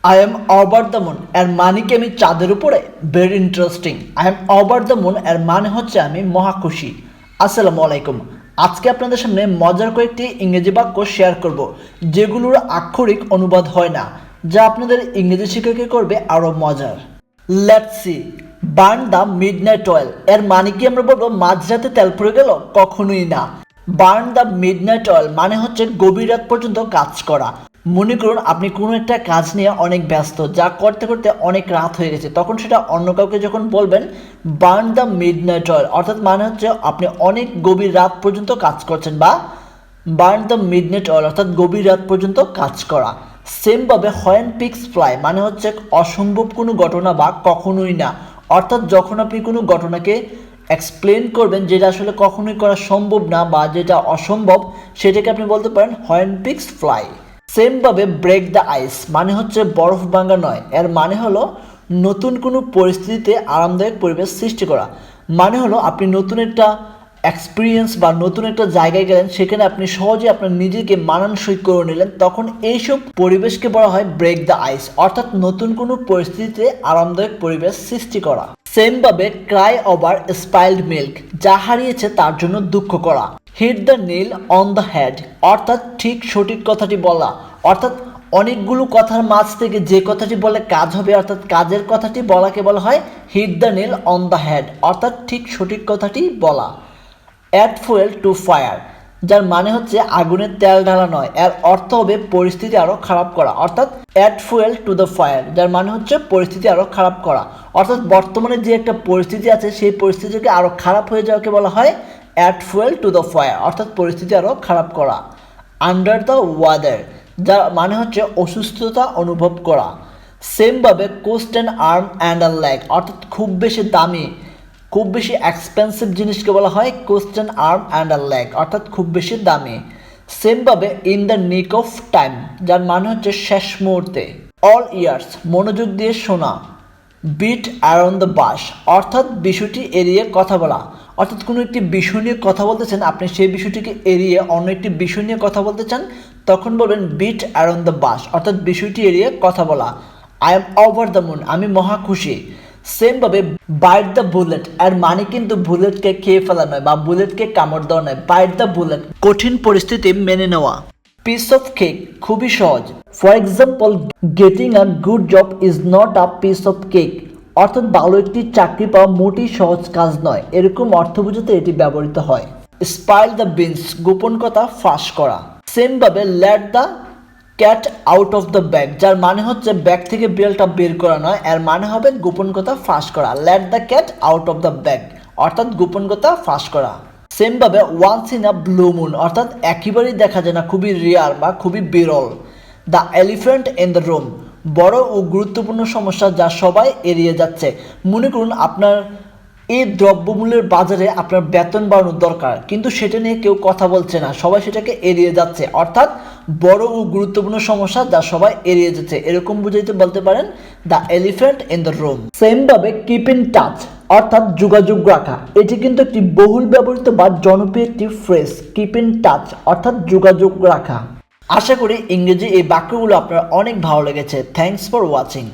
I am over the moon এর মানে কি আমি চাঁদের উপরে? Very interesting. I am over the moon এর মানে হচ্ছে আমি মহা খুশি। আসসালামু আলাইকুম। আজকে আপনাদের সামনে মজার কয়েকটি ইংরেজি বাক্য শেয়ার করব যেগুলোর আক্ষরিক অনুবাদ হয় না, যা আপনাদের ইংরেজি শিক্ষাকে করবে আরও মজার। Let's see. Burn the midnight oil এর মানে কি আমরা বলবো মাঝরাতে তেল পড়ে গেল? কখনোই না। বার্ন দ্য মিডনাইট অয়েল মানে হচ্ছে গভীর রাত পর্যন্ত কাজ করা। মনে করুন আপনি কোনো একটা কাজ নিয়ে অনেক ব্যস্ত, যা করতে করতে অনেক রাত হয়ে গেছে, তখন সেটা অন্য কাউকে যখন বলবেন বার্ন দ্য মিডনাইট অয়েল, অর্থাৎ মানে হচ্ছে আপনি অনেক গভীর রাত পর্যন্ত কাজ করছেন, বা বার্ন দ্য মিডনাইট অয়েল অর্থাৎ গভীর রাত পর্যন্ত কাজ করা। সেমভাবে হোয়েন পিগস ফ্লাই মানে হচ্ছে অসম্ভব কোনো ঘটনা বা কখনোই না, অর্থাৎ যখন আপনি কোনো ঘটনাকে এক্সপ্লেন করবেন যেটা আসলে কখনোই করা সম্ভব না বা যেটা অসম্ভব, সেটাকে আপনি বলতে পারেন হোয়েন পিগস ফ্লাই। সেমভাবে ব্রেক দ্য আইস মানে হচ্ছে বরফ ভাঙা নয়, এর মানে হলো নতুন কোনো পরিস্থিতিতে আরামদায়ক পরিবেশ সৃষ্টি করা। মানে হলো আপনি নতুন একটা এক্সপিরিয়েন্স বা নতুন একটা জায়গায় গেলেন, সেখানে আপনি সহজে আপনার নিজেকে মানানসই করে নিলেন, তখন এইসব পরিবেশকে বলা হয় ব্রেক দ্য আইস, অর্থাৎ নতুন কোনো পরিস্থিতিতে আরামদায়ক পরিবেশ সৃষ্টি করা। সেমভাবে ক্রাই ওভার স্পাইল্ড মিল্ক, যা হারিয়েছে তার জন্য দুঃখ করা। Hit the nail on the head অর্থাৎ ঠিক সঠিক কথাটি বলা, অর্থাৎ অনেকগুলো কথার মাঝ থেকে যে কথাটি বলে কাজ হবে, অর্থাৎ কাজের কথাটি বলাকে বলা হয় hit the nail on the head, অর্থাৎ ঠিক সঠিক কথাটি বলা। অ্যাড ফুয়েল টু ফায়ার, যার মানে হচ্ছে আগুনের তেল ঢালা নয়, এর অর্থ হবে পরিস্থিতি আরও খারাপ করা, অর্থাৎ add fuel to the fire, যার মানে হচ্ছে পরিস্থিতি আরও খারাপ করা, অর্থাৎ বর্তমানে যে একটা পরিস্থিতি আছে সেই পরিস্থিতিকে আরও খারাপ হয়ে যাওয়াকে বলা হয় add fuel to the fire, অর্থাৎ পরিস্থিতি আরও খারাপ করা। আন্ডার দ্য ওয়াদার, যার মানে হচ্ছে অসুস্থতা অনুভব করা। সেমভাবে cost and arm and a leg, অর্থাৎ খুব বেশি দামি, খুব বেশি এক্সপেন্সিভ জিনিসকে বলা হয় cost and arm and a leg, অর্থাৎ খুব বেশি দামি। সেমভাবে in the nick of time, যার মানে হচ্ছে শেষ মুহূর্তে। অল ইয়ার্স, মনোযোগ দিয়ে শোনা। বিট অ্যারাউন্ড দ্য বাশ, অর্থাৎ বিষয়টি এড়িয়ে কথা বলা, অর্থাৎ কোনো একটি বিষয় নিয়ে কথা বলতেছেন, আপনি সেই বিষয়টিকে এড়িয়ে অন্য একটি বিষয় নিয়ে কথা বলতে চান, তখন বলবেন বিট অ্যারাউন্ড দ্য বাশ, অর্থাৎ বিষয়টি এড়িয়ে কথা বলা। I am over the moon, আমি মহা খুশি। সেমভাবে বাইট দ্য বুলেট এর মানে কিন্তু বুলেটকে খেয়ে ফেলা নয় বা বুলেটকে কামড় দেওয়া নয়, বাইট দ্য বুলেট কঠিন পরিস্থিতি মেনে নেওয়া। পিস অফ কেক, খুবই সহজ। For example, getting a good job is not a piece of cake, অর্থাৎ ভালো একটি চাকরি পাওয়া মোটেই সহজ কাজ নয়, এরকম অর্থ বোঝাতে এটি ব্যবহৃত হয়। স্পাইল দ্য বিনস, গোপন কথা ফাঁস করা। সেমভাবে late the cat out of the bag, যার মানে হচ্ছে ব্যাগ থেকে বিড়ালটা বের করা নয়, এর মানে হবে গোপন কথা ফাঁস করা। Let the cat out of the bag, অর্থাৎ গোপন কথা ফাঁস করা। সেমভাবে once in a blue moon, অর্থাৎ একেবারেই দেখা যায় না, খুবই রেয়ার বা খুবই বিরল। The elephant in the room, বড় ও গুরুত্বপূর্ণ সমস্যা যা সবাই এড়িয়ে যাচ্ছে। মনে করুন আপনার এই দ্রব্যমূল্যের বাজারে আপনার বেতন বাড়ানোর দরকার, কিন্তু সেটা নিয়ে কেউ কথা বলছে না, সবাই সেটাকে এড়িয়ে যাচ্ছে, অর্থাৎ বড় ও গুরুত্বপূর্ণ সমস্যা যা সবাই এড়িয়ে যাচ্ছে, এরকম বুঝাইতে বলতে পারেন the elephant in the room. সেমভাবে কিপ ইন টাচ, অর্থাৎ যোগাযোগ রাখা, এটি কিন্তু একটি বহুল ব্যবহৃত বা জনপ্রিয় একটি ফ্রেজ। কিপ ইন টাচ অর্থাৎ যোগাযোগ রাখা। আশা করি ইংরেজি এই বাক্যগুলো আপনার অনেক ভালো লেগেছে। Thanks for watching.